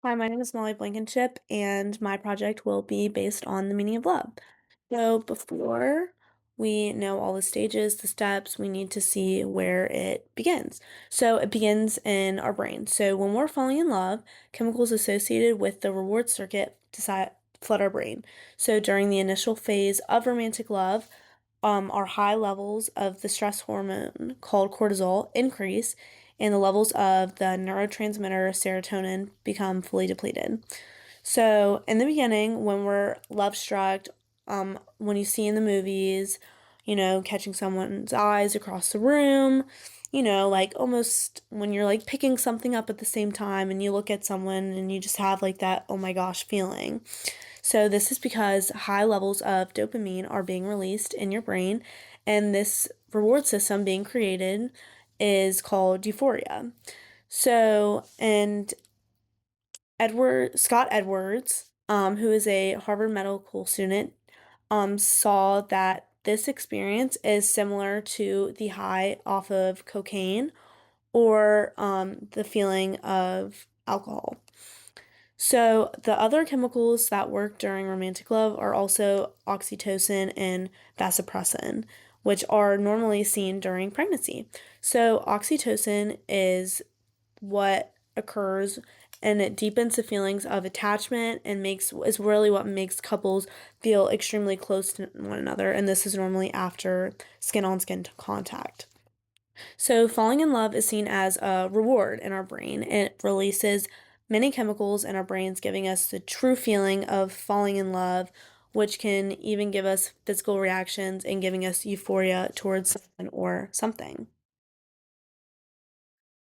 Hi, my name is Blankenship, and my project will be based on the meaning of love. So, before we know all the stages, the steps, we need to see where it begins. So, it begins in our brain. So, when we're falling in love, chemicals associated with the reward circuit flood our brain. So, during the initial phase of romantic love, our high levels of the stress hormone called cortisol increase, and the levels of the neurotransmitter serotonin become fully depleted. So, in the beginning, when we're love struck, when you see in the movies, catching someone's eyes across the room, like almost when you're like picking something up at the same time and you look at someone and you just have like that, oh my gosh, feeling. So, this is because high levels of dopamine are being released in your brain, and this reward system being created is called euphoria. So, and Scott Edwards, who is a Harvard medical student, saw that this experience is similar to the high off of cocaine or the feeling of alcohol. So, the other chemicals that work during romantic love are also oxytocin and vasopressin, which are normally seen during pregnancy. So, oxytocin is what occurs and it deepens the feelings of attachment and makes is really what makes couples feel extremely close to one another, and this is normally after skin on skin contact. So, falling in love is seen as a reward in our brain. It releases many chemicals in our brains, giving us the true feeling of falling in love, which can even give us physical reactions and giving us euphoria towards someone or something.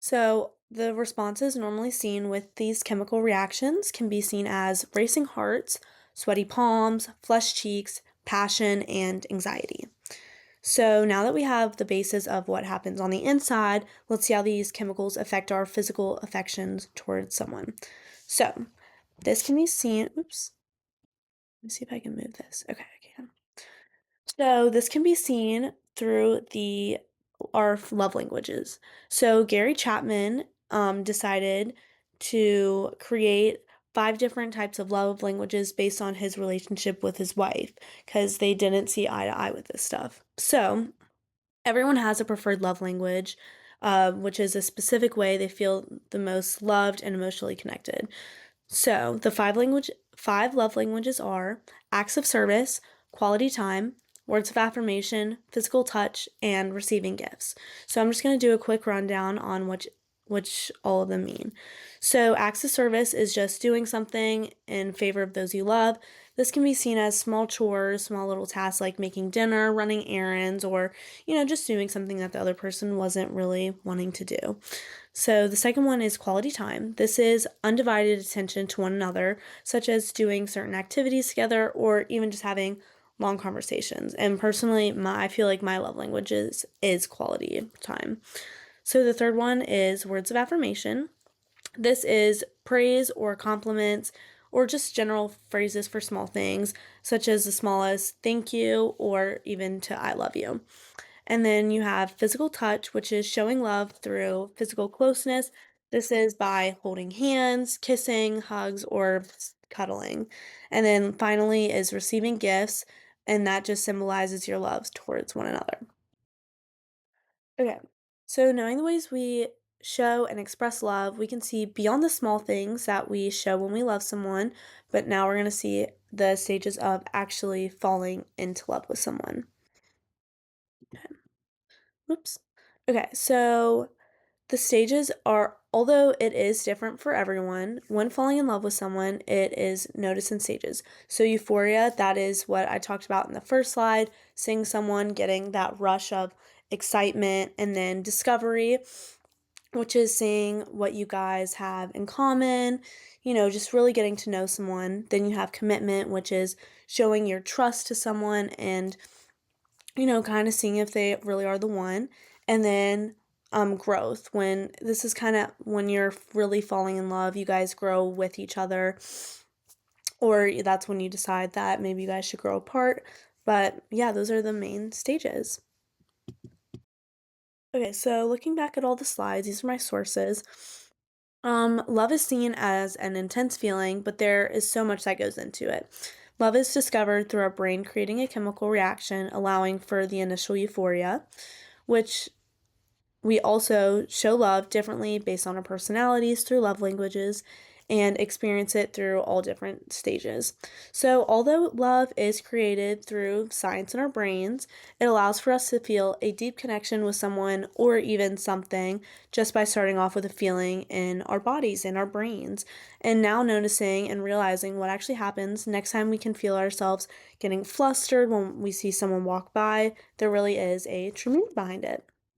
So, the responses normally seen with these chemical reactions can be seen as racing hearts, sweaty palms, flushed cheeks, passion, and anxiety. So now that we have the basis of what happens on the inside, let's see how these chemicals affect our physical affections towards someone. So this can be seen, oops, let me see if I can move this. Okay, I can. So this can be seen through the our love languages. So Gary Chapman decided to create 5 different types of love languages based on his relationship with his wife because they didn't see eye to eye with this stuff. So everyone has a preferred love language, which is a specific way they feel the most loved and emotionally connected. So the five love languages are acts of service, quality time, words of affirmation, physical touch, and receiving gifts. So I'm just going to do a quick rundown on which all of them mean. So acts of service is just doing something in favor of those you love. This can be seen as small chores, small little tasks like making dinner, running errands, or just doing something that the other person wasn't really wanting to do. So the second one is quality time. This is undivided attention to one another, such as doing certain activities together or even just having long conversations. And personally, I feel like my love language is quality time. So the third one is words of affirmation. This is praise or compliments or just general phrases for small things, such as the smallest thank you or even to I love you. And then you have physical touch, which is showing love through physical closeness. This is by holding hands, kissing, hugs, or cuddling. And then finally is receiving gifts, and that just symbolizes your love towards one another. Okay, so knowing the ways we show and express love, we can see beyond the small things that we show when we love someone, but now we're going to see the stages of actually falling into love with someone. Okay. Whoops. Okay, so the stages are, although it is different for everyone, when falling in love with someone, it is noticed in stages. So, euphoria, that is what I talked about in the first slide, seeing someone getting that rush of excitement, and then discovery, which is seeing what you guys have in common, just really getting to know someone. Then you have commitment, which is showing your trust to someone and kind of seeing if they really are the one. And then growth, when this is kind of when you're really falling in love, you guys grow with each other, or that's when you decide that maybe you guys should grow apart. But yeah, those are the main stages. Okay, so looking back at all the slides, these are my sources. Love is seen as an intense feeling, but there is so much that goes into it. Love is discovered through our brain creating a chemical reaction, allowing for the initial euphoria, which we also show love differently based on our personalities through love languages and experience it through all different stages. So, although love is created through science in our brains, it allows for us to feel a deep connection with someone or even something just by starting off with a feeling in our bodies, in our brains. And now noticing and realizing what actually happens next time we can feel ourselves getting flustered when we see someone walk by, there really is a true meaning behind it.